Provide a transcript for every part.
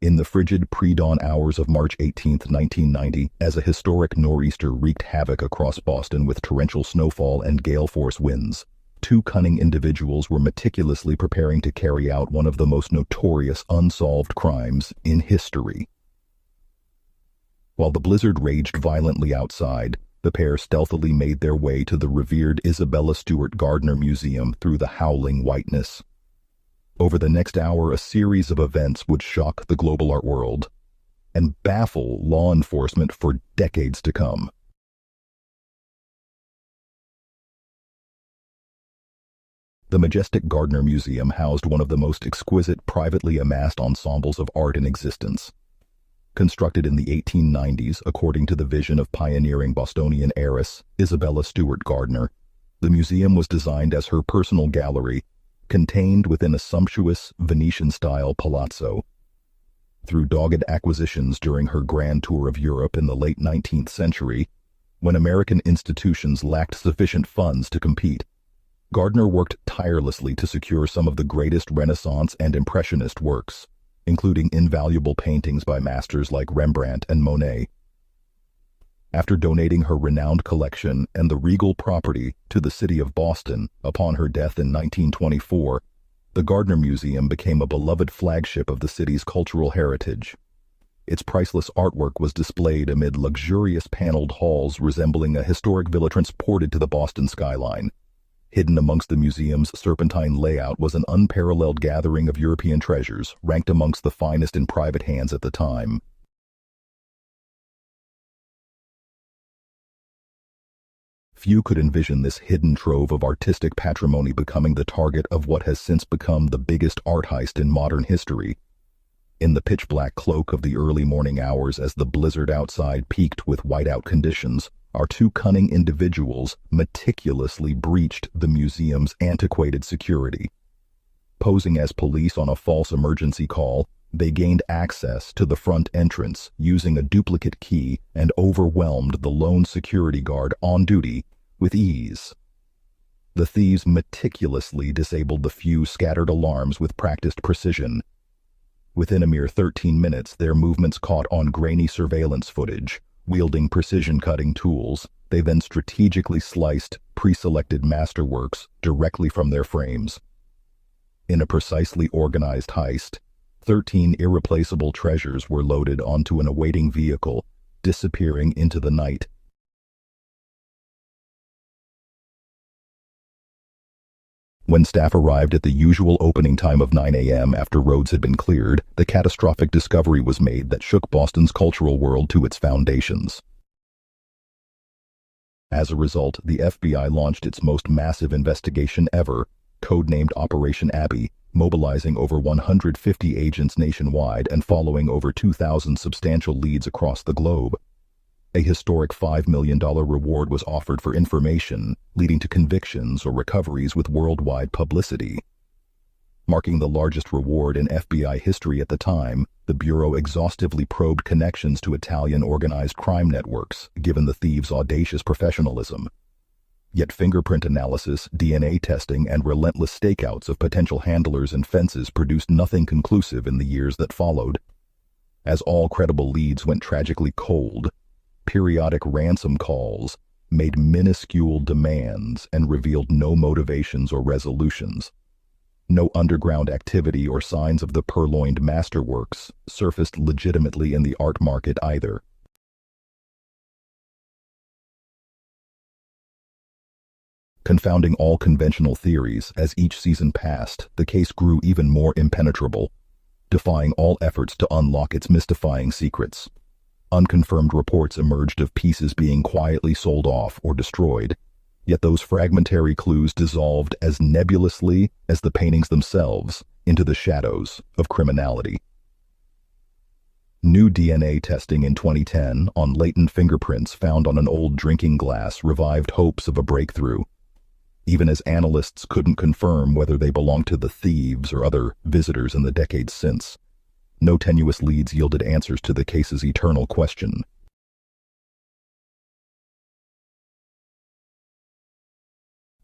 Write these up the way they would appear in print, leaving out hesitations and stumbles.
In the frigid pre-dawn hours of March 18, 1990, as a historic nor'easter wreaked havoc across Boston with torrential snowfall and gale-force winds, two cunning individuals were meticulously preparing to carry out one of the most notorious unsolved crimes in history. While the blizzard raged violently outside, the pair stealthily made their way to the revered Isabella Stewart Gardner Museum through the howling whiteness. Over the next hour, a series of events would shock the global art world and baffle law enforcement for decades to come. The majestic Gardner Museum housed one of the most exquisite privately amassed ensembles of art in existence. Constructed in the 1890s according to the vision of pioneering Bostonian heiress Isabella Stewart Gardner, the museum was designed as her personal gallery, contained within a sumptuous Venetian-style palazzo. Through dogged acquisitions during her grand tour of Europe in the late 19th century, when American institutions lacked sufficient funds to compete, Gardner worked tirelessly to secure some of the greatest Renaissance and Impressionist works, including invaluable paintings by masters like Rembrandt and Monet. After donating her renowned collection and the regal property to the city of Boston upon her death in 1924, the Gardner Museum became a beloved flagship of the city's cultural heritage. Its priceless artwork was displayed amid luxurious paneled halls resembling a historic villa transported to the Boston skyline. Hidden amongst the museum's serpentine layout was an unparalleled gathering of European treasures, ranked amongst the finest in private hands at the time. Few could envision this hidden trove of artistic patrimony becoming the target of what has since become the biggest art heist in modern history. In the pitch-black cloak of the early morning hours as the blizzard outside peaked with whiteout conditions, our two cunning individuals meticulously breached the museum's antiquated security. Posing as police on a false emergency call, they gained access to the front entrance using a duplicate key and overwhelmed the lone security guard on duty with ease. The thieves meticulously disabled the few scattered alarms with practiced precision. Within a mere 13 minutes, their movements caught on grainy surveillance footage. Wielding precision-cutting tools, they then strategically sliced pre-selected masterworks directly from their frames. In a precisely organized heist, 13 irreplaceable treasures were loaded onto an awaiting vehicle, disappearing into the night. When staff arrived at the usual opening time of 9 a.m. after roads had been cleared, the catastrophic discovery was made that shook Boston's cultural world to its foundations. As a result, the FBI launched its most massive investigation ever, codenamed Operation Abbey, mobilizing over 150 agents nationwide and following over 2,000 substantial leads across the globe. A historic $5 million reward was offered for information, leading to convictions or recoveries with worldwide publicity. Marking the largest reward in FBI history at the time, the Bureau exhaustively probed connections to Italian organized crime networks, given the thieves' audacious professionalism. Yet fingerprint analysis, DNA testing, and relentless stakeouts of potential handlers and fences produced nothing conclusive in the years that followed. As all credible leads went tragically cold, periodic ransom calls made minuscule demands and revealed no motivations or resolutions. No underground activity or signs of the purloined masterworks surfaced legitimately in the art market either. Confounding all conventional theories, as each season passed, the case grew even more impenetrable, defying all efforts to unlock its mystifying secrets. Unconfirmed reports emerged of pieces being quietly sold off or destroyed, yet those fragmentary clues dissolved as nebulously as the paintings themselves into the shadows of criminality. New DNA testing in 2010 on latent fingerprints found on an old drinking glass revived hopes of a breakthrough, even as analysts couldn't confirm whether they belonged to the thieves or other visitors in the decades since. No tenuous leads yielded answers to the case's eternal question.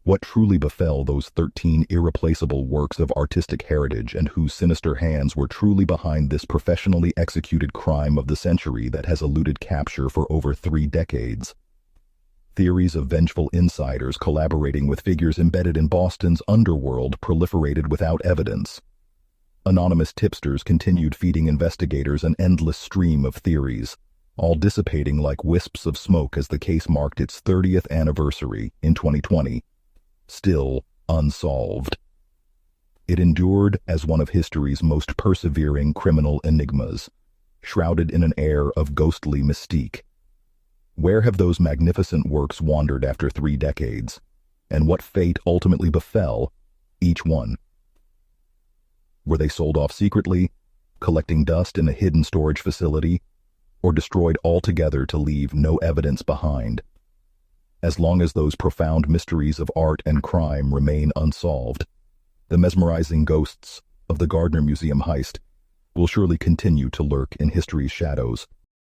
What truly befell those 13 irreplaceable works of artistic heritage and whose sinister hands were truly behind this professionally executed crime of the century that has eluded capture for over 3 decades? Theories of vengeful insiders collaborating with figures embedded in Boston's underworld proliferated without evidence. Anonymous tipsters continued feeding investigators an endless stream of theories, all dissipating like wisps of smoke as the case marked its 30th anniversary in 2020. Still unsolved. It endured as one of history's most persevering criminal enigmas, shrouded in an air of ghostly mystique. Where have those magnificent works wandered after 3 decades, and what fate ultimately befell each one? Were they sold off secretly, collecting dust in a hidden storage facility, or destroyed altogether to leave no evidence behind? As long as those profound mysteries of art and crime remain unsolved, the mesmerizing ghosts of the Gardner Museum heist will surely continue to lurk in history's shadows.